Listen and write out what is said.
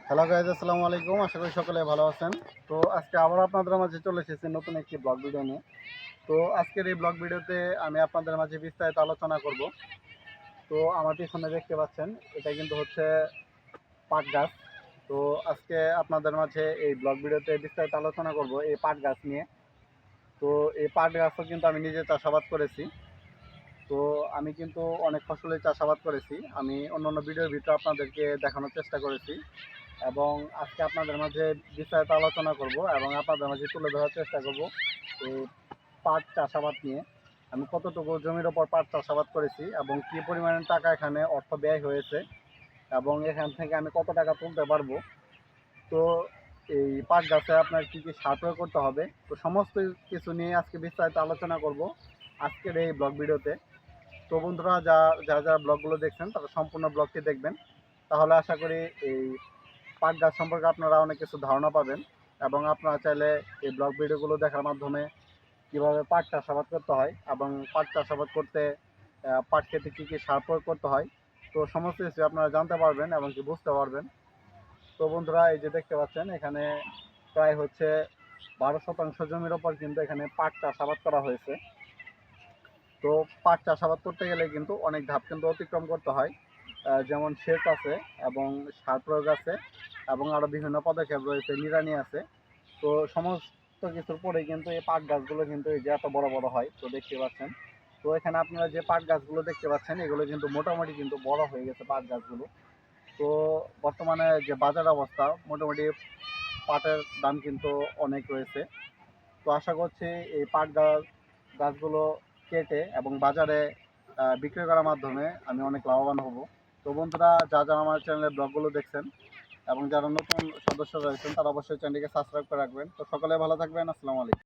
Hello guys, আসসালামু আলাইকুম। আশা করি সকলে ভালো আছেন। তো আজকে আবার আপনাদের মাঝে চলে এসেছি নতুন একটি ব্লগ ভিডিও নিয়ে। তো আজকের এই ব্লগ ভিডিওতে আমি আপনাদের মাঝে বিস্তারিত আলোচনা করব। তো আমার পিছনে দেখতে পাচ্ছেন, এটা কিন্তু হচ্ছে পাট গাছ। তো আজকে আপনাদের মাঝে এই ব্লগ ভিডিওতে বিস্তারিত আলোচনা করব এই পাট গাছ নিয়ে। তো এই পাট গাছও কিন্তু আমি নিজে চাষাবাদ করেছি। তো আমি কিন্তু অনেক ফসলের চাষাবাদ করেছি। আমি অন্যান্য ভিডিওর ভিতরে আপনাদেরকে দেখানোর চেষ্টা করেছি এবং আজকে আপনাদের মাঝে বিস্তারিত আলোচনা করব এবং আপনাদের মাঝে তুলে ধরার চেষ্টা করব এই পাট চাষাবাদ নিয়ে। আমি কতটুকু জমির ওপর পাট চাষাবাদ করেছি এবং কী পরিমাণে টাকা এখানে অর্থ ব্যয় হয়েছে এবং এখান থেকে আমি কত টাকা তুলতে পারবো। তো এই পাট গাছে আপনার কী কী সার প্রয়োগ করতে হবে, তো সমস্ত কিছু নিয়ে আজকে বিস্তারিত আলোচনা করব আজকের এই ব্লগ ভিডিওতে। তো বন্ধুরা, যারা ব্লগগুলো দেখছেন তারা সম্পূর্ণ ব্লগটি দেখবেন, তাহলে আশা করি এই পাট গাছ সম্পর্কে আপনারা অনেক কিছু ধারণা পাবেন এবং আপনারা চাইলে এই ব্লগ ভিডিওগুলো দেখার মাধ্যমে কীভাবে পাট চাষাবাদ করতে হয় এবং পাট চাষাবাদ করতে পাট খেতে কী কী সার প্রয়োগ করতে হয়, তো সমস্ত কিছু আপনারা জানতে পারবেন এবং কি বুঝতে পারবেন। তো বন্ধুরা, এই যে দেখতে পাচ্ছেন, এখানে প্রায় হচ্ছে 12% জমির ওপর কিন্তু এখানে পাট চাষাবাদ করা হয়েছে। তো পাট চাষাবাদ করতে গেলে কিন্তু অনেক ধাপ কিন্তু অতিক্রম করতে হয়, যেমন সেচ আছে এবং সার প্রয়োগ আছে এবং আরও বিভিন্ন পদক্ষেপ রয়েছে, নিড়ানি আছে। তো সমস্ত কিছুর পরেই কিন্তু এই পাট গাছগুলো কিন্তু এই যে এত বড় বড় হয়, তো দেখতে পাচ্ছেন। তো এখানে আপনারা যে পাট গাছগুলো দেখতে পাচ্ছেন, এগুলো কিন্তু মোটামুটি কিন্তু বড় হয়ে গেছে পাট গাছগুলো। তো বর্তমানে যে বাজার অবস্থা, মোটামুটি পাটের দাম কিন্তু অনেক রয়েছে। তো আশা করছি এই পাট গাছগুলো কেটে এবং বাজারে বিক্রি করার মাধ্যমে আমি অনেক লাভবান হব। তো বন্ধুরা, যারা আমার চ্যানেলের ব্লগগুলো দেখছেন এবং যারা নতুন সদস্য রয়েছেন, তারা অবশ্যই চ্যানেলটিকে সাবস্ক্রাইব করে রাখবেন। তো সকলে ভালো থাকবেন। আসসালামু আলাইকুম।